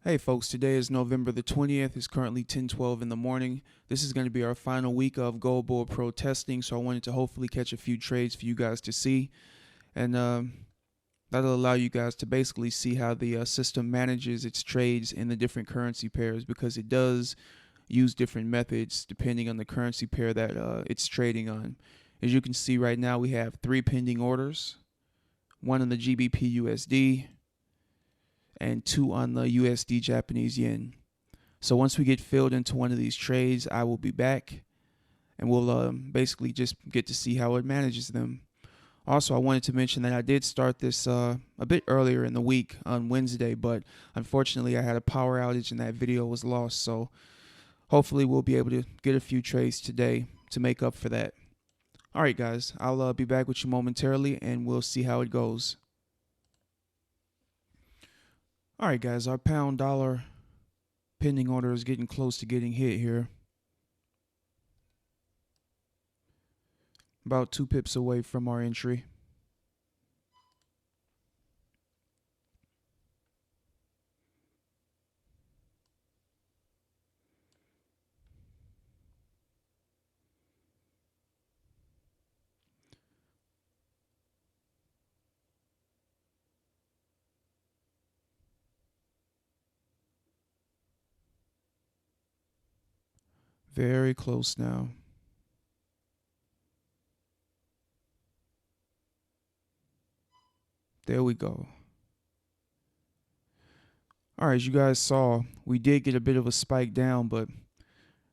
Hey folks, today is November the 20th. It's currently 10:12 in the morning. This is going to be our final week of goldbullpro testing, so I wanted to hopefully catch a few trades for you guys to see, and that'll allow you guys to basically see how the system manages its trades in the different currency pairs, because it does use different methods depending on the currency pair that it's trading on. As you can see right now, we have 3 pending orders, one on the GBPUSD, and 2 on the USD Japanese yen. So once we get filled into one of these trades, I will be back and we'll basically just get to see how it manages them. Also, I wanted to mention that I did start this a bit earlier in the week on Wednesday, but unfortunately I had a power outage and that video was lost. So hopefully we'll be able to get a few trades today to make up for that. All right, guys, I'll be back with you momentarily and we'll see how it goes. All right, guys, our pound dollar pending order is getting close to getting hit here. About 2 pips away from our entry. Very close now. There we go. All right, as you guys saw, we did get a bit of a spike down, but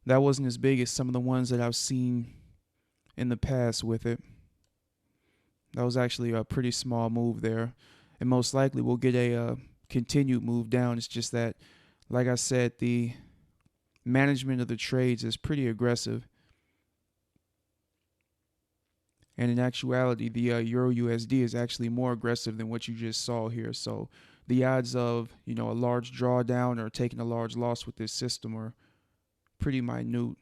that wasn't as big as some of the ones that I've seen in the past with it. That was actually a pretty small move there. And most likely we'll get a continued move down. It's just that, like I said, the management of the trades is pretty aggressive. And in actuality, the EURUSD is actually more aggressive than what you just saw here. So the odds of, a large drawdown or taking a large loss with this system are pretty minute.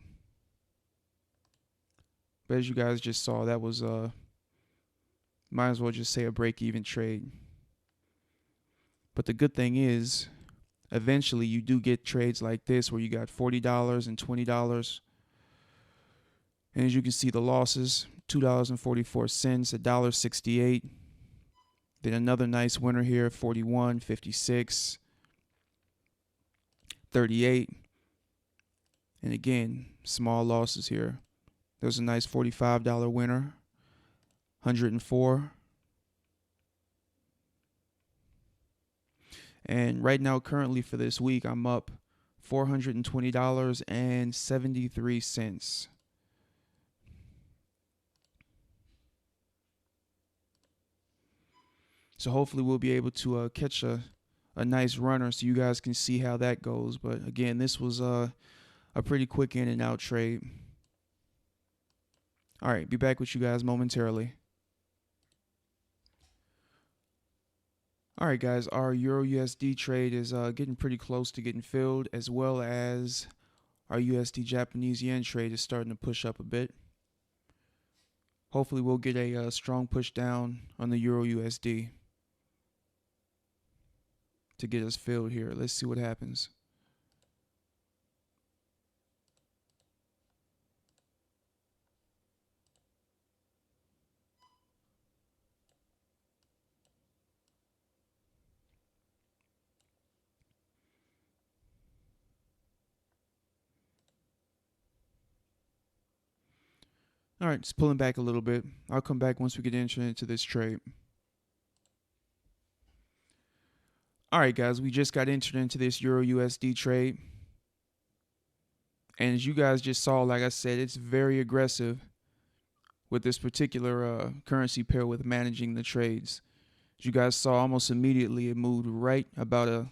But as you guys just saw, that was, might as well just say a break-even trade. But the good thing is, eventually you do get trades like this where you got $40 and $20. And as you can see, the losses, $2.44, $1.68. Then another nice winner here, 41, 56, 38. And again, small losses here. There's a nice $45 winner, 104. And right now, currently for this week, I'm up $420.73. So hopefully we'll be able to catch a nice runner so you guys can see how that goes. But again, this was a pretty quick in and out trade. All right, be back with you guys momentarily. All right, guys, our EURUSD trade is getting pretty close to getting filled, as well as our USD Japanese yen trade is starting to push up a bit. Hopefully we'll get a strong push down on the EURUSD to get us filled here. Let's see what happens. All right, just pulling back a little bit. I'll come back once we get into this trade. All right, guys, we just got entered into this EURUSD trade. And as you guys just saw, like I said, it's very aggressive with this particular currency pair with managing the trades. As you guys saw, almost immediately it moved right about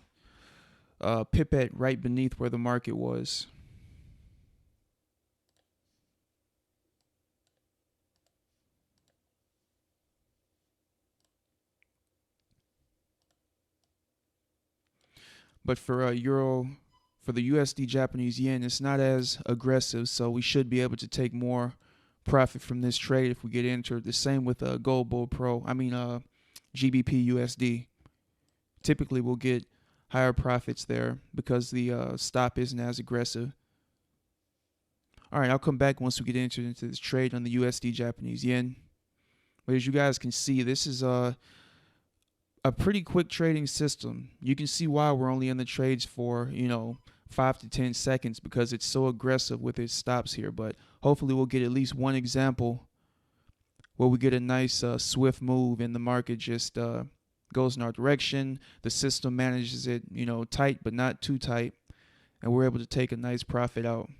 a pipette right beneath where the market was. But for the USD Japanese yen, it's not as aggressive, so we should be able to take more profit from this trade if we get entered. The same with GBPUSD. Typically, we'll get higher profits there because the stop isn't as aggressive. All right, I'll come back once we get into this trade on the USD Japanese yen. But as you guys can see, this is a pretty quick trading system. You can see why we're only in the trades for, 5 to 10 seconds, because it's so aggressive with its stops here. But hopefully we'll get at least one example where we get a nice swift move and the market just goes in our direction. The system manages it, tight but not too tight, and we're able to take a nice profit out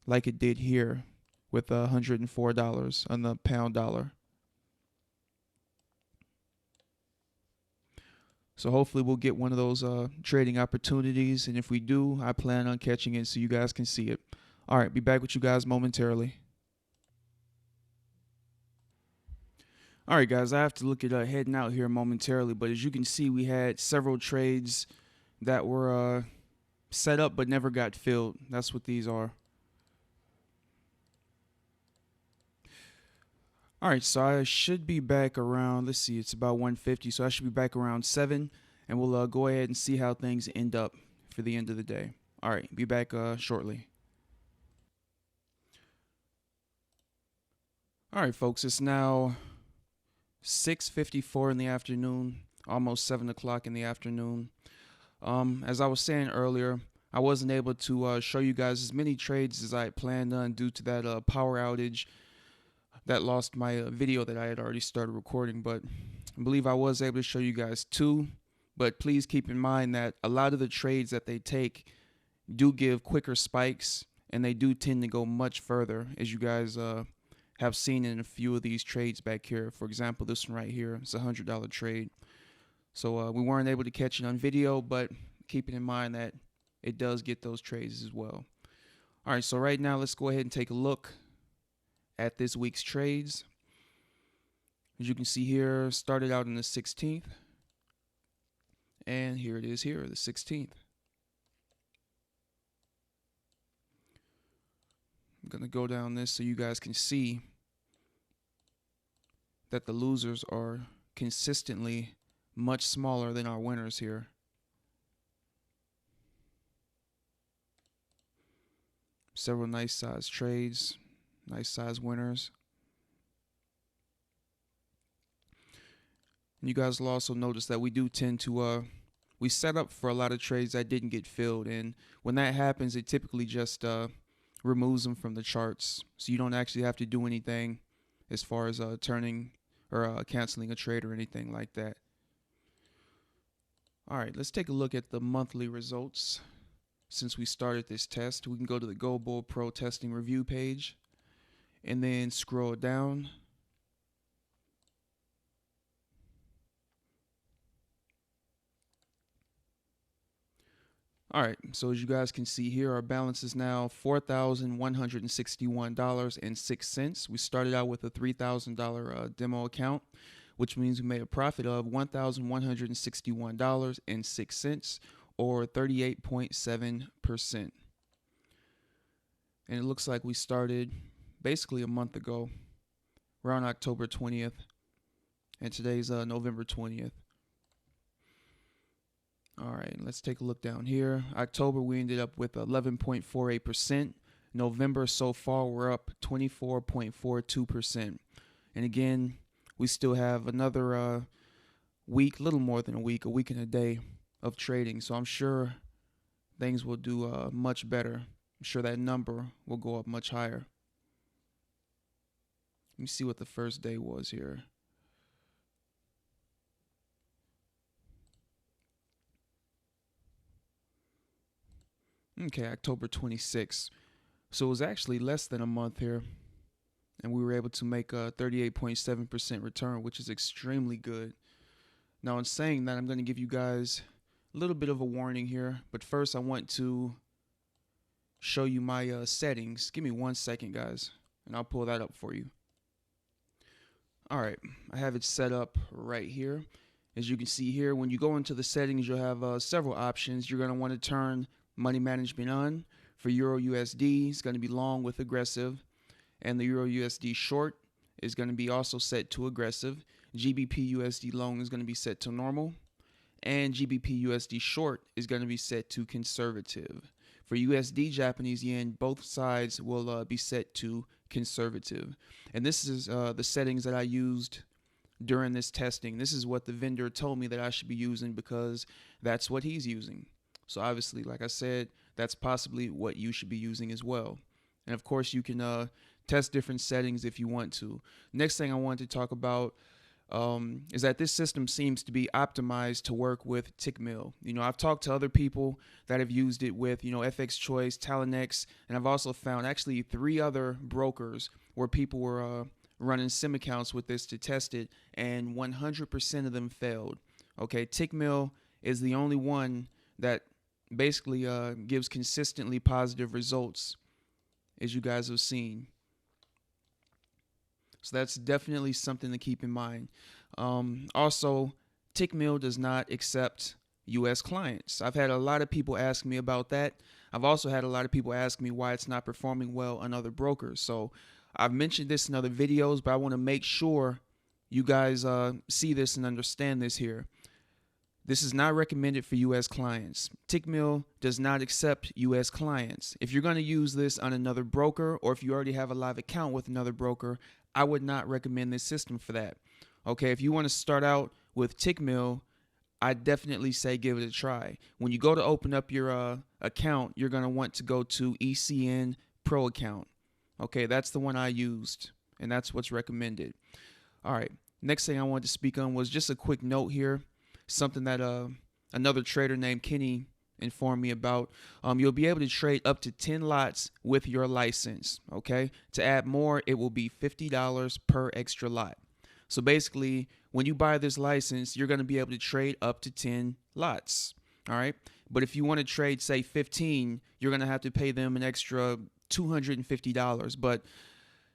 like it did here with $104 on the pound dollar. So hopefully we'll get one of those trading opportunities, and if we do, I plan on catching it so you guys can see it. All right, be back with you guys momentarily. All right, guys, I have to look at heading out here momentarily, but as you can see, we had several trades that were set up but never got filled. That's what these are. All right, so I should be back around, let's see, it's about 1:50, so I should be back around 7, and we'll go ahead and see how things end up for the end of the day. All right, be back shortly. All right, folks, it's now 6:54 in the afternoon, almost 7 o'clock in the afternoon. As I was saying earlier, I wasn't able to show you guys as many trades as I had planned on due to that power outage that lost my video that I had already started recording, but I believe I was able to show you guys 2. But please keep in mind that a lot of the trades that they take do give quicker spikes, and they do tend to go much further, as you guys have seen in a few of these trades back here. For example, this one right here, it's a $100 trade. So we weren't able to catch it on video, but keeping in mind that it does get those trades as well. All right, so right now let's go ahead and take a look at this week's trades. As you can see here, started out on the 16th, and here it is here, the 16th. I'm gonna go down this so you guys can see that the losers are consistently much smaller than our winners here. Several nice size trades, nice size winners. And you guys will also notice that we do tend to we set up for a lot of trades that didn't get filled, and when that happens, it typically just removes them from the charts, so you don't actually have to do anything as far as turning or canceling a trade or anything like that. All right, let's take a look at the monthly results. Since we started this test, we can go to the goldbullpro testing review page and then scroll down. All right, so as you guys can see here, our balance is now $4,161.06. We started out with a $3,000 demo account, which means we made a profit of $1,161.06, or 38.7%. And it looks like we started basically a month ago, around October 20th, and today's November 20th. All right, let's take a look down here. October, we ended up with 11.48%. November, so far, we're up 24.42%. And again, we still have another week, little more than a week and a day of trading. So I'm sure things will do much better. I'm sure that number will go up much higher. Let me see what the first day was here. Okay, October 26th. So it was actually less than a month here, and we were able to make a 38.7% return, which is extremely good. Now, in saying that, I'm going to give you guys a little bit of a warning here, but first I want to show you my settings. Give me 1 second, guys, and I'll pull that up for you. All right, I have it set up right here. As you can see here, when you go into the settings, you'll have several options. You're going to want to turn money management on. For EURUSD, it's going to be long with aggressive, and the EURUSD short is going to be also set to aggressive. GBPUSD long is going to be set to normal, and GBPUSD short is going to be set to conservative. For USD Japanese yen, both sides will be set to conservative. And this is the settings that I used during this testing. This is what the vendor told me that I should be using because that's what he's using. So obviously, like I said, that's possibly what you should be using as well. And of course, you can test different settings if you want to. Next thing I wanted to talk about is that this system seems to be optimized to work with Tickmill. You know, I've talked to other people that have used it with, you know, FX Choice, Talonx, and I've also found actually 3 other brokers where people were running sim accounts with this to test it, and 100% of them failed. Okay, Tickmill is the only one that basically gives consistently positive results, as you guys have seen. So that's definitely something to keep in mind. Also, Tickmill does not accept U.S. clients. I've had a lot of people ask me about that. I've also had a lot of people ask me why it's not performing well on other brokers. So I've mentioned this in other videos, but I want to make sure you guys see this and understand this here. This is not recommended for U.S. clients. Tickmill does not accept U.S. clients. If you're going to use this on another broker, or if you already have a live account with another broker, I would not recommend this system for that. Okay, if you want to start out with Tickmill, I definitely say give it a try. When you go to open up your account, you're going to want to go to ECN Pro account. Okay, that's the one I used, and that's what's recommended. All right, next thing I wanted to speak on was just a quick note here, something that another trader named Kenny informed me about. You'll be able to trade up to 10 lots with your license. Okay, to add more, it will be $50 per extra lot. So basically, when you buy this license, you're going to be able to trade up to 10 lots. All right, but if you want to trade, say 15, you're going to have to pay them an extra $250. But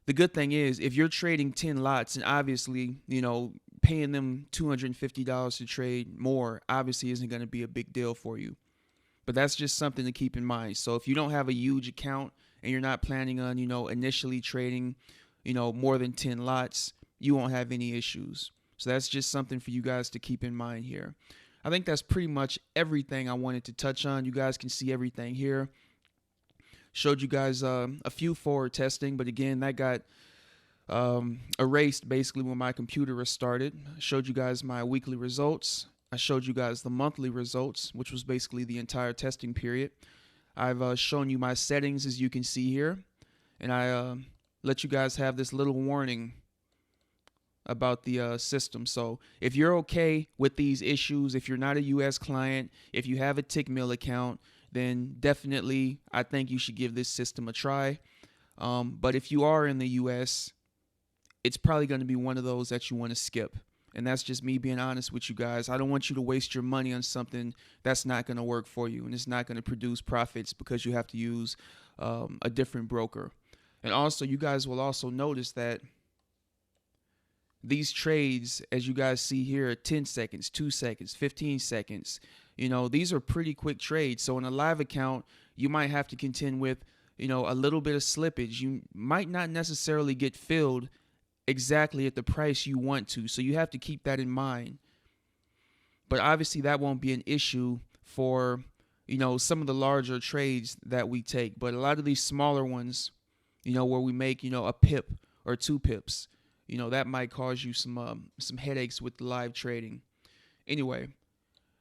the good thing is, if you're trading 10 lots, and obviously, you know, paying them $250 to trade more obviously isn't going to be a big deal for you. But that's just something to keep in mind. So if you don't have a huge account and you're not planning on, you know, initially trading, you know, more than 10 lots, you won't have any issues. So that's just something for you guys to keep in mind here. I think that's pretty much everything I wanted to touch on. You guys can see everything here. Showed you guys a few forward testing, but again, that got erased basically when my computer restarted. I showed you guys my weekly results. I showed you guys the monthly results, which was basically the entire testing period. I've shown you my settings, as you can see here, and I let you guys have this little warning about the system. So if you're okay with these issues, if you're not a U.S. client, if you have a Tickmill account, then definitely I think you should give this system a try. But if you are in the U.S., it's probably going to be one of those that you want to skip. And that's just me being honest with you guys. I don't want you to waste your money on something that's not going to work for you, and it's not going to produce profits because you have to use a different broker. And also, you guys will also notice that these trades, as you guys see here, 10 seconds, 2 seconds, 15 seconds, you know, these are pretty quick trades. So in a live account, you might have to contend with, you know, a little bit of slippage. You might not necessarily get filled exactly at the price you want to. So you have to keep that in mind. But obviously that won't be an issue for, you know, some of the larger trades that we take. But a lot of these smaller ones, you know, where we make, you know, a pip or 2 pips, you know, that might cause you some headaches with live trading. Anyway,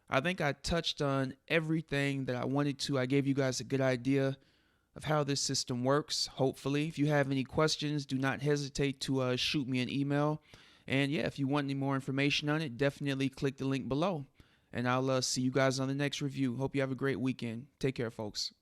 I think I touched on everything that I wanted to. I gave you guys a good idea of how this system works, hopefully. If you have any questions, do not hesitate to shoot me an email. And yeah, if you want any more information on it, definitely click the link below. And I'll see you guys on the next review. Hope you have a great weekend. Take care, folks.